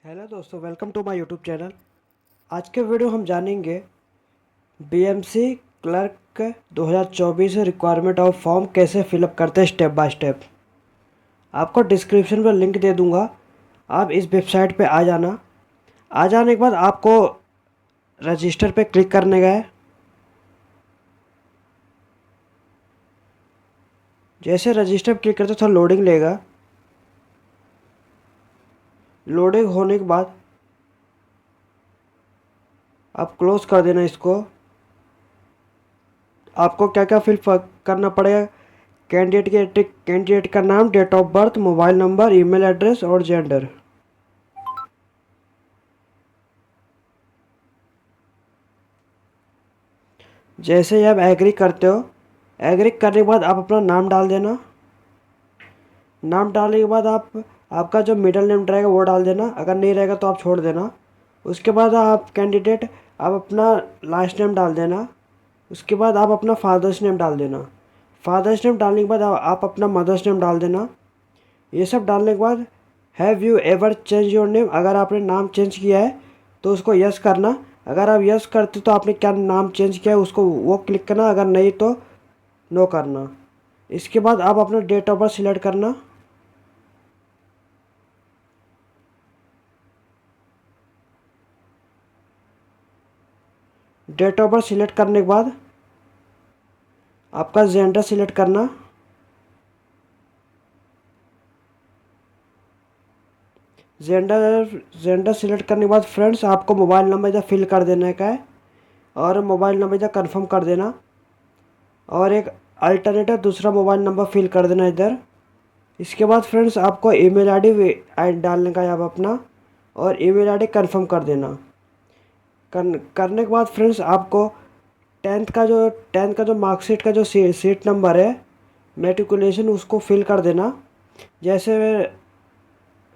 Hello दोस्तों, welcome to my YouTube channel. आज के वीडियो हम जानेंगे BMC clerk 2024 requirement of form कैसे फिलअप करते हैं स्टेप बाय स्टेप। आपको डिस्क्रिप्शन में लिंक दे दूंगा, आप इस वेबसाइट पे आ जाना। आ जाने के बाद आपको रजिस्टर पे क्लिक करने का है। जैसे रजिस्टर पे क्लिक करते थोड़ा लोडिंग लेगा। लोडिंग होने के बाद आप क्लोज कर देना इसको। आपको क्या क्या फिल करना पड़ेगा? कैंडिडेट का नाम, date of birth, mobile number, email address और जेंडर। जैसे ही आप एग्री करते हो, एग्री करने के बाद आप अपना नाम डाल देना। नाम डालने के बाद आपका जो मिडिल नेम रहेगा वो डाल देना, अगर नहीं रहेगा तो आप छोड़ देना। उसके बाद आप अपना लास्ट नेम डाल देना। उसके बाद आप अपना फादर्स नेम डाल देना। फादर्स नेम डालने के बाद आप अपना मदर्स नेम डाल देना। ये सब डालने के बाद have you ever change your name, अगर आपने नाम चेंज किया है तो उसको यस करना। अगर आप यस करते तो आपने क्या नाम चेंज किया है उसको वो क्लिक करना, अगर नहीं तो नो करना। इसके बाद आप अपना डेट ऑफ बर्थ सिलेक्ट करना। डेट ऑफ बर्थ सिलेक्ट करने के बाद आपका जेंडर सिलेक्ट करना। जेंडर सिलेक्ट करने के बाद फ्रेंड्स आपको मोबाइल नंबर इधर फिल कर देने का है और मोबाइल नंबर इधर कंफर्म कर देना और एक अल्टरनेटिव दूसरा मोबाइल नंबर फिल कर देना इधर। इसके बाद फ्रेंड्स आपको ईमेल आईडी डालने का है आप अपना, और ईमेल आईडी कंफर्म कर देना। करने के बाद फ्रेंड्स आपको टेंथ का जो मार्कशीट का जो सीट नंबर है, मेट्रिकुलेशन, उसको फिल कर देना। जैसे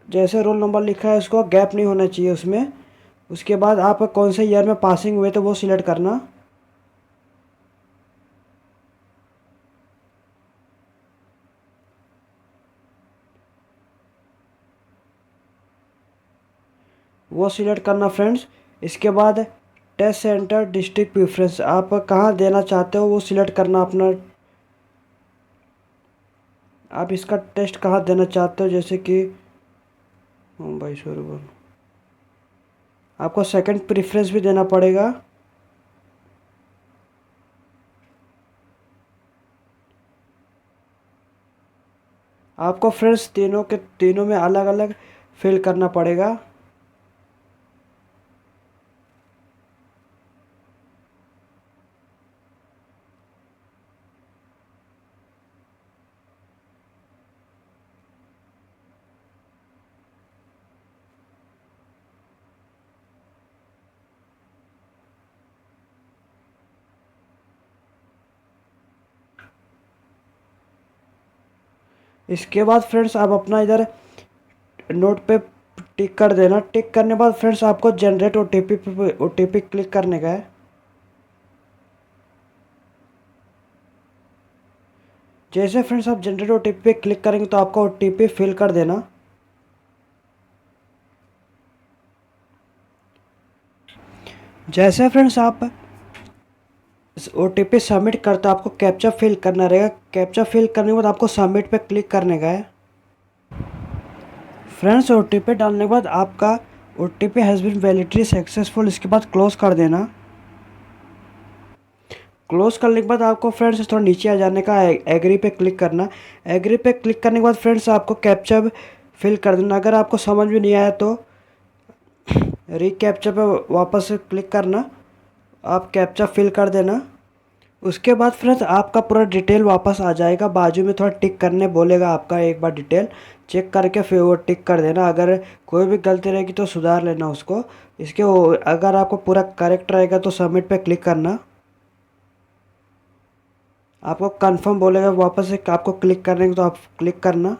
जैसे रोल नंबर लिखा है उसको गैप नहीं होना चाहिए उसमें। उसके बाद आप कौन से ईयर में पासिंग हुए तो वो सिलेक्ट करना। वो सिलेक्ट करना फ्रेंड्स। इसके बाद टेस्ट सेंटर डिस्ट्रिक्ट प्रेफरेंस, आप कहाँ देना चाहते हो वो सिलेक्ट करना अपना। आप इसका टेस्ट कहाँ देना चाहते हो, जैसे कि मुंबई शोरूम। आपको सेकंड प्रेफरेंस भी देना पड़ेगा। आपको फ्रेंड्स तीनों में अलग अलग फिल करना पड़ेगा। इसके बाद फ्रेंड्स आप अपना इधर नोट पे टिक कर देना। टिक करने के बाद फ्रेंड्स आपको जनरेट ओटीपी क्लिक करने का है। जैसे फ्रेंड्स आप जनरेट ओटीपी पे क्लिक करेंगे तो आपका ओटीपी फिल कर देना। जैसे फ्रेंड्स आप ओटीपी सबमिट करते हो आपको कैप्चा फिल करना रहेगा। कैप्चा फिल करने के बाद आपको सबमिट पे क्लिक करने का है। फ्रेंड्स ओटीपी डालने के बाद आपका OTP has been validity successful, इसके बाद क्लोज कर देना। क्लोज करने के बाद आपको फ्रेंड्स थोड़ा नीचे आ जाने का, एग्री पे क्लिक करना। एग्री पे क्लिक करने के बाद फ्रेंड्स आपको कैप्चा फिल कर देना। अगर आपको समझ में नहीं आया तो कैप्चा पे वापस से क्लिक करना, आप कैप्चा फिल कर देना। उसके बाद फ्रेंड्स आपका पूरा डिटेल वापस आ जाएगा। बाजू में थोड़ा टिक करने बोलेगा आपका, एक बार डिटेल चेक करके फिर वो टिक कर देना। अगर कोई भी गलती रहेगी तो सुधार लेना उसको। अगर आपको पूरा करेक्ट रहेगा तो सबमिट पे क्लिक करना। आपको कंफर्म बोलेगा वापस से, आपको क्लिक करने को तो आप क्लिक करना।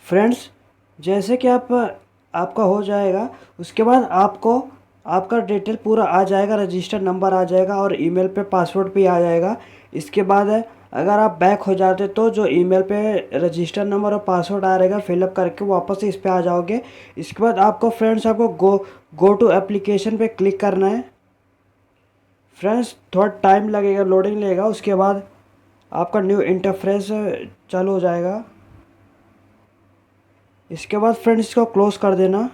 फ्रेंड्स जैसे कि आपका हो जाएगा, उसके बाद आपको आपका डिटेल पूरा आ जाएगा, रजिस्टर नंबर आ जाएगा और ईमेल पे पासवर्ड भी आ जाएगा। इसके बाद अगर आप बैक हो जाते तो जो ईमेल पे रजिस्टर नंबर और पासवर्ड आ रहेगा फिलअप करके वापस इस पे आ जाओगे। इसके बाद आपको फ्रेंड्स आपको गो टू एप्लीकेशन पे क्लिक करना है। फ्रेंड्स थोड़ा टाइम लगेगा, लोडिंग लगेगा, उसके बाद आपका न्यू इंटरफेस चालू हो जाएगा। इसके बाद फ्रेंड्स इसको क्लोज कर देना।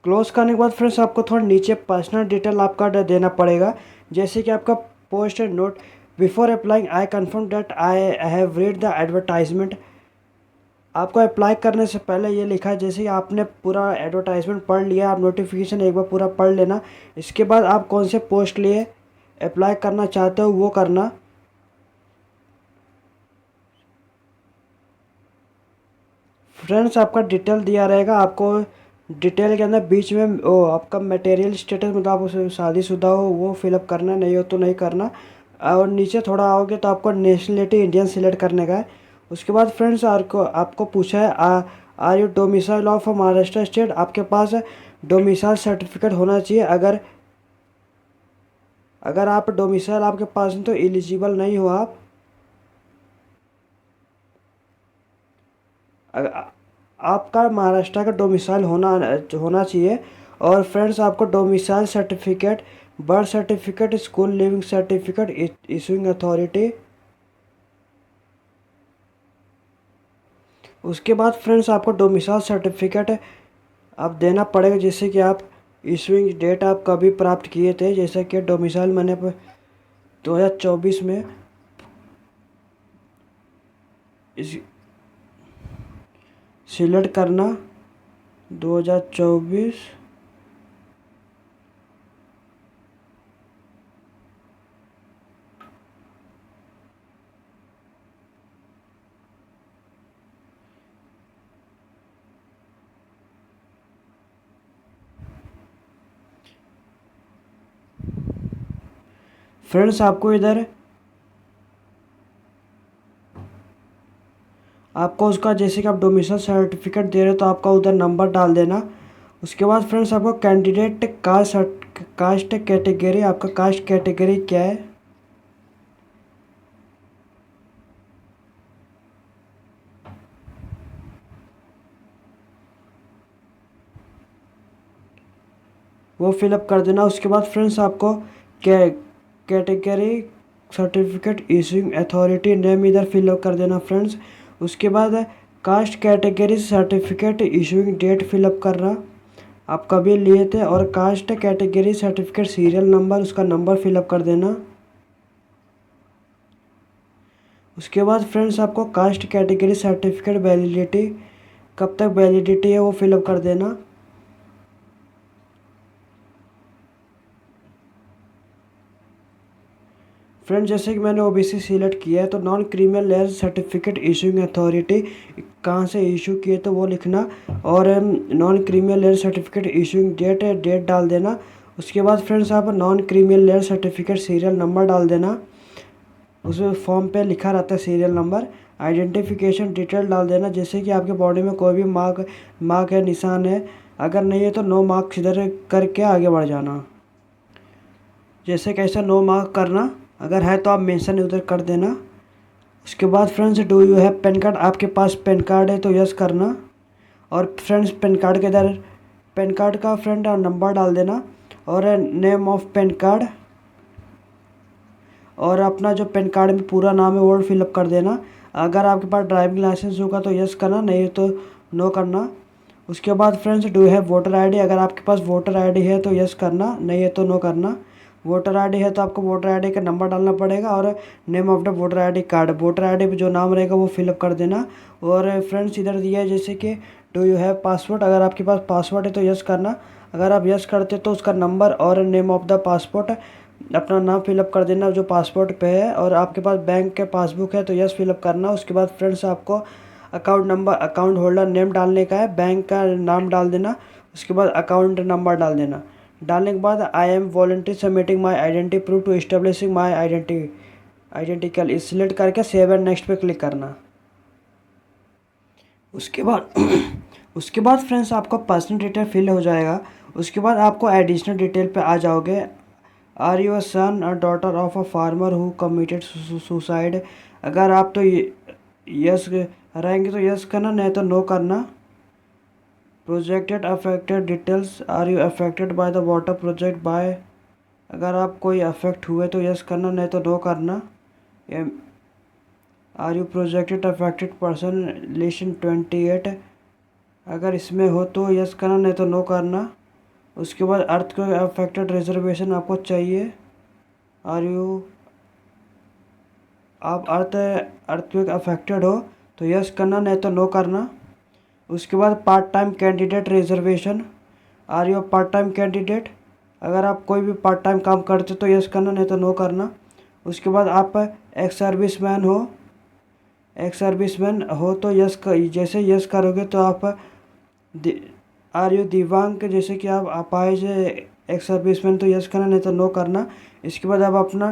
क्लोज करने के बाद फ्रेंड्स आपको थोड़ा नीचे पर्सनल डिटेल आपका देना पड़ेगा, जैसे कि आपका post note before applying I confirm that I have read the advertisement. आपको अप्लाई करने से पहले ये लिखा है, जैसे कि आपने पूरा एडवर्टाइजमेंट पढ़ लिया, आप नोटिफिकेशन एक बार पूरा पढ़ लेना। इसके बाद आप कौन से पोस्ट लिए अप्लाई करना चाहते हो वो करना। फ्रेंड्स आपका डिटेल दिया रहेगा, आपको डिटेल के अंदर बीच में ओ आपका मटेरियल स्टेटस, मतलब आप उसे शादीशुदा हो वो फिलअप करना, नहीं हो तो नहीं करना। और नीचे थोड़ा आओगे तो आपको नेशनलिटी इंडियन सिलेक्ट करने का है। उसके बाद फ्रेंड्स आपको आपको पूछा है are you domicile of Maharashtra state, आपके पास डोमिसाइल सर्टिफिकेट होना चाहिए। अगर अगर आप डोमिसाइल आपके पास नहीं तो एलिजिबल नहीं हो आप। आपका महाराष्ट्र का डोमिसाइल होना होना चाहिए। और फ्रेंड्स आपको domicile certificate, birth certificate, school leaving certificate, issuing authority. उसके बाद फ्रेंड्स आपको डोमिसाइल सर्टिफिकेट आप देना पड़ेगा, जैसे कि आप इशूइंग डेट आप कभी प्राप्त किए थे, जैसे कि डोमिसाइल मैंने 2024 में इस सिलेक्ट करना 2024। फ्रेंड्स आपको इधर आपको उसका, जैसे कि आप डोमिसाइल सर्टिफिकेट दे रहे हो तो आपका उधर नंबर डाल देना। उसके बाद फ्रेंड्स आपको कैंडिडेट कास्ट कैटेगरी, आपका कास्ट कैटेगरी क्या है। वो फिलअप कर देना। उसके बाद फ्रेंड्स आपको category certificate issuing authority name इधर फिलअप कर देना फ्रेंड्स। उसके बाद caste category certificate issuing date fill up करना, आप कभी लिए थे। और caste category certificate serial number, उसका नंबर फिलअप कर देना। उसके बाद फ्रेंड्स आपको कास्ट कैटेगरी सर्टिफिकेट वैलिडिटी, कब तक वैलिडिटी है वो फिलअप कर देना। फ्रेंड जैसे कि मैंने ओबीसी सिलेक्ट किया है तो non criminal layer certificate issuing authority कहाँ से इशू किए तो वो लिखना। और non criminal layer certificate issuing date डाल देना। उसके बाद फ्रेंड्स आप non criminal layer certificate serial number डाल देना, उसमें फॉर्म पे लिखा रहता है सीरियल नंबर। आइडेंटिफिकेशन डिटेल डाल देना, जैसे कि आपके बॉडी में कोई भी मार्क है, निशान है, अगर नहीं है तो नो मार्क्स इधर करके आगे बढ़ जाना। जैसे कैसा नो मार्क करना, अगर है तो आप मेंशन उधर कर देना। उसके बाद friends do you have pan card, आपके पास पैन कार्ड है तो यस करना। और फ्रेंड्स पैन कार्ड के इधर पैन कार्ड का फ्रेंड नंबर डाल देना और नेम ऑफ पैन कार्ड, और अपना जो पैन कार्ड में पूरा नाम है वो फिलअप कर देना। अगर आपके पास ड्राइविंग लाइसेंस होगा तो यस करना, नहीं तो नो करना। उसके बाद friends do have voter ID, अगर आपके पास वोटर आईडी है तो यस करना, नहीं है तो नो करना। वोटर आईडी है तो आपको वोटर आईडी का नंबर डालना पड़ेगा और name of the voter ID card, voter ID पे जो नाम रहेगा वो फिलअप कर देना। और फ्रेंड्स इधर दिया है जैसे कि डू यू हैव पासपोर्ट, अगर आपके पास पासपोर्ट है तो यस करना। अगर आप यस करते तो उसका नंबर और नेम ऑफ द पासपोर्ट, अपना नाम फिलअप कर देना जो पासपोर्ट पे है। और आपके पास बैंक के पासबुक है तो यस फिलअप करना। उसके बाद फ्रेंड्स आपको account number, account holder name डालने का है, बैंक का नाम डाल देना। उसके बाद अकाउंट नंबर डाल देना। डालने के बाद I am voluntary submitting my identity proof to establishing my identical इस सिलेक्ट करके सेव एंड नेक्स्ट पे क्लिक करना। उसके बाद उसके बाद फ्रेंड्स आपका पर्सनल डिटेल फिल हो जाएगा। उसके बाद आपको एडिशनल डिटेल पे आ जाओगे। आर यू अ सन और daughter of a farmer who committed suicide. अगर आप तो यस रहेंगे तो यस करना, नहीं तो नो करना। Projected affected details, are you affected by the water project by. अगर आप कोई अफेक्ट हुए तो यस करना, नहीं तो नो करना। Are you projected affected person lesson 28। अगर इसमें हो तो यस करना, नहीं तो नो करना। उसके बाद अर्थ को अफेक्टेड रिजर्वेशन आपको चाहिए। आर यू आप अर्थक्वेक अफेक्टेड हो तो यस करना, नहीं तो नो करना। उसके बाद part time candidate reservation, are you part time candidate. अगर आप कोई भी पार्ट टाइम काम करते तो यस करना, नहीं तो नो करना। उसके बाद आप एक्स सर्विसमैन हो तो जैसे यस करोगे तो आप आर यू दिव्यांग, जैसे कि आप अपाहिज एक्स सर्विसमैन तो यस करना, नहीं तो नो करना। इसके बाद आप अपना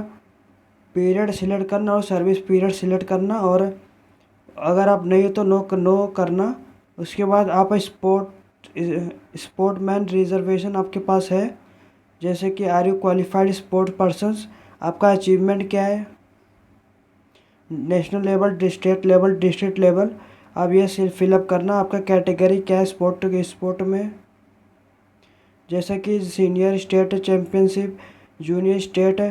पीरियड सिलेक्ट करना और सर्विस पीरियड सिलेक्ट करना, और अगर आप नहीं हो तो नो करना। उसके बाद आप स्पोर्टमैन रिजर्वेशन आपके पास है, जैसे कि are you qualified sport persons. आपका अचीवमेंट क्या है, national level, state level, district level. आप ये फिलअप करना। आपका कैटेगरी क्या है स्पोर्ट में, जैसे कि senior state championship, junior state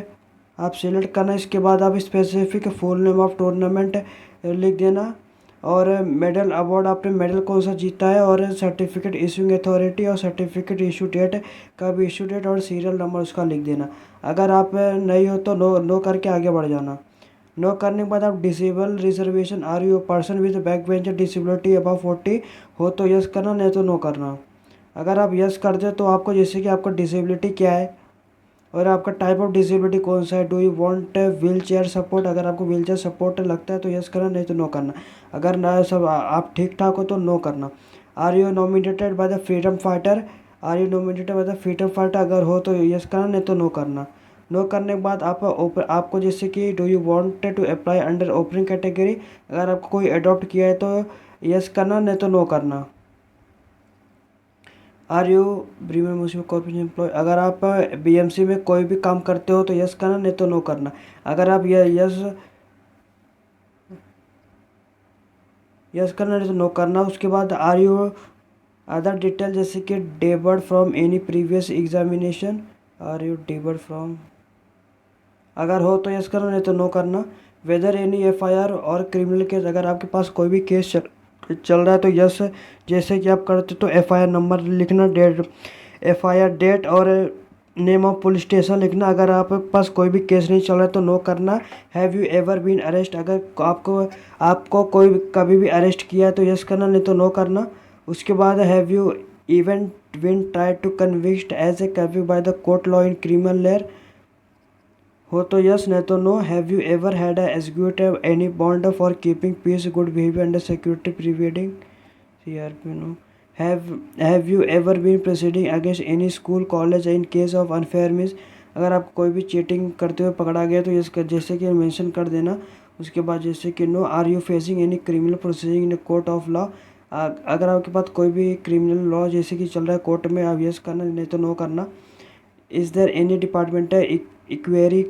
आप सिलेक्ट करना। इसके बाद आप specific full name of tournament लिख देना, और मेडल अवार्ड आपने मेडल कौन सा जीता है, और सर्टिफिकेट इशूइंग अथॉरिटी और सर्टिफिकेट इशू डेट, कब इशू डेट और सीरियल नंबर उसका लिख देना। अगर आप नहीं हो तो नो करके आगे बढ़ जाना। नो करने के बाद आप disable reservation, are you person with back bench disability above 40 हो तो यस करना, नहीं तो नो करना। अगर आप यस कर दे तो आपको, जैसे कि आपका डिसेबिलिटी क्या है और आपका टाइप ऑफ डिसेबिलिटी कौन सा है, do you want wheel chair support. अगर आपको व्हील चेयर सपोर्ट लगता है तो यस करना, नहीं तो नो करना। अगर ना सब आप ठीक ठाक हो तो नो करना। Are you nominated by the freedom fighter, are you nominated by the freedom fighter. अगर हो तो यस करना, नहीं तो नो करना। नो करने के बाद आपको जैसे कि do you want to apply under opening category. अगर आपको कोई अडॉप्ट किया है तो यस करना, नहीं तो नो करना। Are you premier municipal corporation employ. अगर आप बीएमसी में कोई भी काम करते हो तो यस करना, नहीं तो नो करना। अगर आप यस करना, नहीं तो नो करना। उसके बाद आर यू अदर डिटेल, जैसे कि debarred from any previous examination, are you debarred from. अगर हो तो यस करना, नहीं तो नो करना। वेदर एनी एफआईआर और क्रिमिनल केस। अगर आपके पास कोई भी केस चल रहा है तो यस, जैसे कि आप करते तो एफआईआर नंबर लिखना, डेट, एफआईआर डेट और नेम ऑफ पुलिस स्टेशन लिखना। अगर आपके पास कोई भी केस नहीं चल रहा है तो नो करना। Have you ever been arrest. अगर आपको कोई कभी भी अरेस्ट किया है तो यस करना, नहीं तो नो करना। उसके बाद have you even been try to convict as a curfew by the court law in criminal layer. हो तो यस, नहीं तो no. Have you ever had executive any bond for keeping peace, good behaviour under security preceding, CRP, no. Have you ever been proceeding against any school college in case of unfair means. अगर आप कोई भी cheating करते हुए पकड़ा गया तो yes जैसे कि मेंशन कर देना। उसके बाद जैसे कि no. Are you facing any criminal proceeding in court of law. अगर आपके पास कोई भी क्रिमिनल लॉ जैसे कि चल रहा है कोर्ट में, आप यस करना, नहीं तो नो करना। इज़ देयर एनी डिपार्टमेंट है इक्वेरी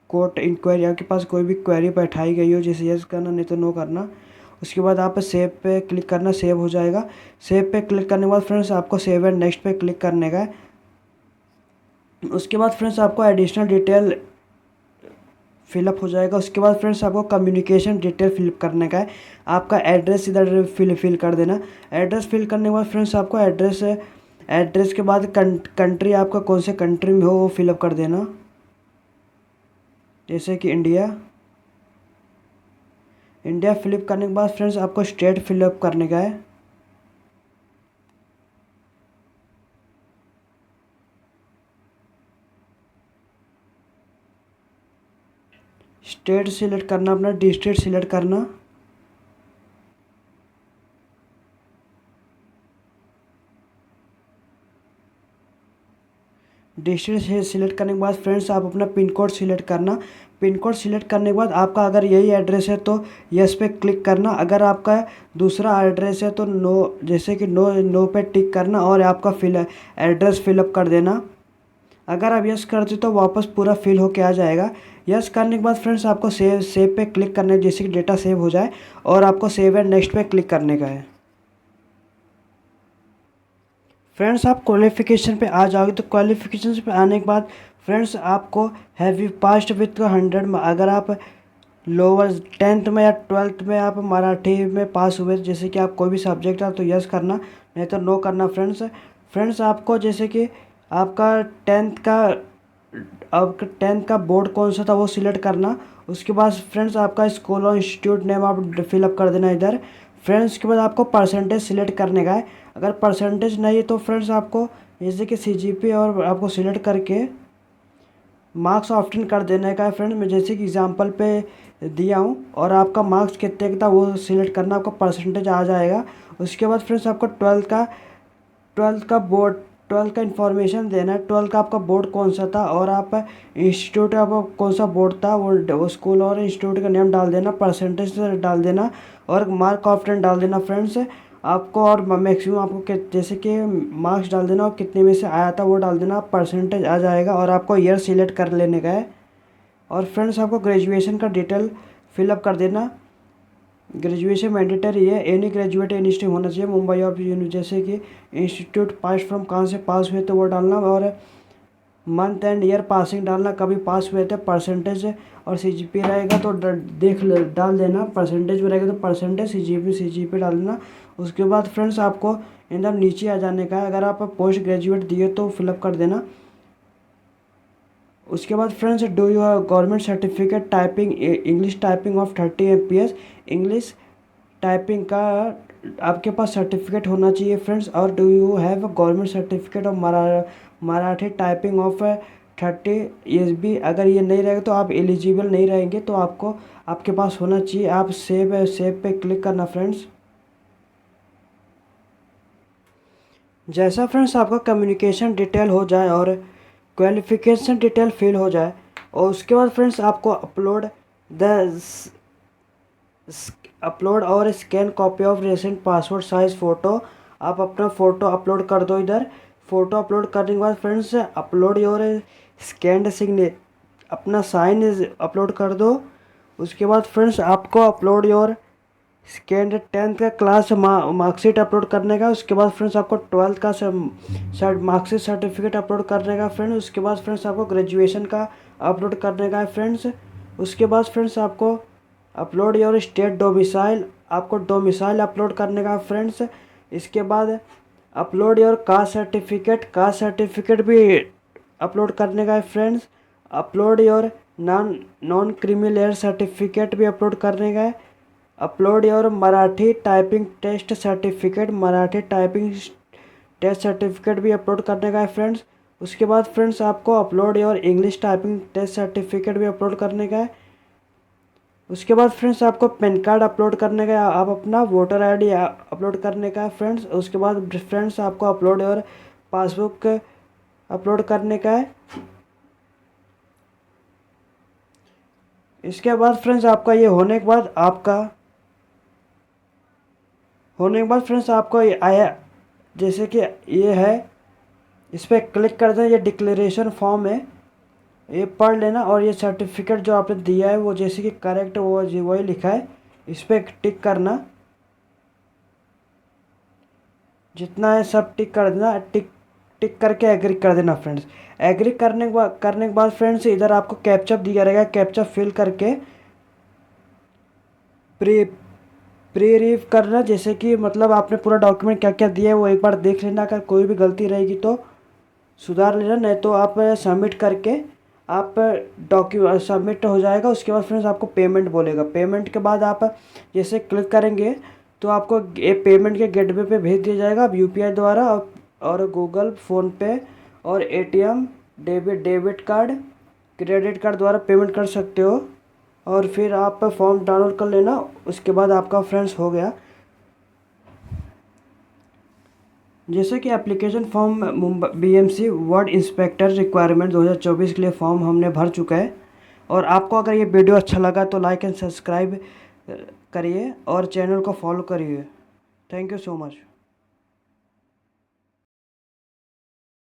कोर्ट इंक्वायरी। आपके पास कोई भी क्वेरी बैठाई गई हो, जैसे यस करना, नहीं तो नो करना। उसके बाद आप सेव पे क्लिक करना, सेव हो जाएगा। सेव पे क्लिक करने के बाद फ्रेंड्स आपको सेव एंड नेक्स्ट पे क्लिक करने का है। उसके बाद फ्रेंड्स आपको एडिशनल डिटेल फिलअप हो जाएगा। उसके बाद फ्रेंड्स आपको कम्युनिकेशन डिटेल फिलअप करने का है। आपका एड्रेस इधर फिल कर देना। एड्रेस फिल करने के बाद फ्रेंड्स आपको एड्रेस के बाद कंट्री, आपका कौन से कंट्री में हो वो फिलअप कर देना, जैसे कि इंडिया। इंडिया फिलअप करने के बाद फ्रेंड्स आपको स्टेट फिलअप करने का है। स्टेट सिलेक्ट करना, अपना डिस्ट्रिक्ट सिलेक्ट करना। डिस्टेंस सिलेक्ट करने के बाद फ्रेंड्स आप अपना पिन कोड सिलेक्ट करना। पिन कोड सिलेक्ट करने के बाद आपका अगर यही एड्रेस है तो यस पे क्लिक करना। अगर आपका दूसरा एड्रेस है तो नो, जैसे कि नो पे टिक करना और आपका एड्रेस फिलअप कर देना। अगर आप यस करते तो वापस पूरा फिल होके आ जाएगा। यस करने के बाद फ्रेंड्स आपको सेव पे क्लिक करना है, जैसे कि डेटा सेव हो जाए, और आपको सेव एंड नेक्स्ट पे क्लिक करने का है। फ्रेंड्स आप क्वालिफिकेशन पे आ जाओगे तो क्वालिफिकेशन पे आने के बाद फ्रेंड्स आपको हैव यू पास्ड विथ 100 में, अगर आप लोअर 10th में या 12th में आप मराठी में पास हुए, जैसे कि आप कोई भी सब्जेक्ट है तो यस करना, नहीं तो नो करना। फ्रेंड्स आपको जैसे कि आपका 10th का आपका 10th का बोर्ड कौन सा था वो सिलेक्ट करना। उसके बाद फ्रेंड्स आपका स्कूल और इंस्टीट्यूट नेम आप फिलअप कर देना इधर। फ्रेंड्स उसके बाद आपको परसेंटेज सिलेक्ट करने का है। अगर परसेंटेज नहीं है तो फ्रेंड्स आपको जैसे कि सीजीपी और आपको सिलेक्ट करके मार्क्स ऑप्शन कर देने का है। फ्रेंड्स मैं जैसे कि एग्जांपल पे दिया हूँ, और आपका मार्क्स कितने का था वो सिलेक्ट करना, आपका परसेंटेज आ जाएगा। उसके बाद फ्रेंड्स आपको 12th का इन्फॉर्मेशन देना है। 12th का आपका बोर्ड कौन सा था और आप इंस्टीट्यूट आपका कौन सा बोर्ड था, वो स्कूल और इंस्टीट्यूट का नेम डाल देना, परसेंटेज डाल देना और मार्क ऑप्शन डाल देना फ्रेंड्स आपको। और मैक्सिमम आपको जैसे कि मार्क्स डाल देना और कितने में से आया था वो डाल देना, परसेंटेज आ जाएगा और आपको ईयर सिलेक्ट कर लेने का है। और फ्रेंड्स आपको ग्रेजुएशन का डिटेल फिलअप कर देना। ग्रेजुएशन मैंडेटरी है, एनी ग्रेजुएट इंस्टीट्यूट होना चाहिए मुंबई ऑफ जैसे कि इंस्टीट्यूट पास फ्रॉम कहाँ से पास हुए तो वो डालना, और मंथ एंड ईयर पासिंग डालना, कभी पास हुए थे, परसेंटेज और सीजीपी रहेगा तो डाल देना, परसेंटेज में रहेगा तो परसेंटेज, सीजीपी डालना। उसके बाद फ्रेंड्स आपको इधर नीचे आ जाने का है। अगर आप पोस्ट ग्रेजुएट दिए तो फिलअप कर देना। उसके बाद friends do you have government certificate typing English typing of 30 MPS, English typing का आपके पास सर्टिफिकेट होना चाहिए फ्रेंड्स। और do you have government certificate of Marathi typing of 30 ESB, अगर ये नहीं रहेगा तो आप एलिजिबल नहीं रहेंगे, तो आपको आपके पास होना चाहिए। आप सेव पे क्लिक करना फ्रेंड्स। जैसा फ्रेंड्स आपका कम्युनिकेशन डिटेल हो जाए और क्वालिफिकेशन डिटेल फिल हो जाए, और उसके बाद फ्रेंड्स आपको अपलोड और scan copy of recent passport size photo, आप अपना फ़ोटो अपलोड कर दो इधर। फ़ोटो अपलोड करने के बाद friends upload your scanned signature, अपना साइन अपलोड कर दो। उसके बाद फ्रेंड्स आपको अपलोड योर स्कैंड 10th का क्लास मार्कशीट अपलोड करने का। उसके बाद फ्रेंड्स आपको 12th का मार्कशीट सर्टिफिकेट अपलोड करने का फ्रेंड्स। उसके बाद फ्रेंड्स आपको ग्रेजुएशन का अपलोड करने का है फ्रेंड्स। उसके बाद फ्रेंड्स आपको अपलोड योर स्टेट डोमिसाइल, आपको डोमिसाइल अपलोड करने का फ्रेंड्स। इसके बाद अपलोड योर कास्ट सर्टिफिकेट भी अपलोड करने का है friends. Upload your non creamy layer certificate भी अपलोड करने का है। Upload your Marathi typing test certificate, Marathi typing test certificate भी अपलोड करने का है फ्रेंड्स। उसके बाद फ्रेंड्स आपको upload your English typing test certificate भी अपलोड करने का है। उसके बाद फ्रेंड्स आपको पैन कार्ड अपलोड करने का है, आप अपना वोटर ID अपलोड करने का है फ्रेंड्स। उसके बाद फ्रेंड्स आपको अपलोड योर पासबुक अपलोड करने का है। इसके बाद फ्रेंड्स आपका ये होने के बाद फ्रेंड्स आपको ये आया, जैसे कि ये है, इस पर क्लिक कर दें। ये डिक्लेरेशन फॉर्म है, ये पढ़ लेना, और ये सर्टिफिकेट जो आपने दिया है वो जैसे कि करेक्ट वो वही लिखा है, इस पर टिक करना। जितना है सब टिक कर देना, टिक करके एग्री कर देना फ्रेंड्स। एग्री करने के बाद फ्रेंड्स इधर आपको कैप्चा दिया रहेगा, कैप्चा फिल करके प्री रीव करना, जैसे कि मतलब आपने पूरा डॉक्यूमेंट क्या क्या दिया है वो एक बार देख लेना। अगर कोई भी गलती रहेगी तो सुधार लेना, नहीं तो आप सबमिट करके आप डॉक्यूमेंट सबमिट हो जाएगा। उसके बाद फ्रेंड्स आपको पेमेंट बोलेगा। पेमेंट के बाद आप जैसे क्लिक करेंगे तो आपको पेमेंट के गेटवे पे भेज दिया जाएगा। आप UPI द्वारा और गूगल, फ़ोनपे और ATM, debit card, credit card द्वारा पेमेंट कर सकते हो। और फिर आप फॉर्म डाउनलोड कर लेना। उसके बाद आपका फ्रेंड्स हो गया। जैसे कि application form Mumbai BMC ward inspector requirement 2024 के लिए फॉर्म हमने भर चुका है। और आपको अगर ये वीडियो अच्छा लगा तो लाइक एंड सब्सक्राइब करिए और चैनल को फॉलो करिए। Thank you so much.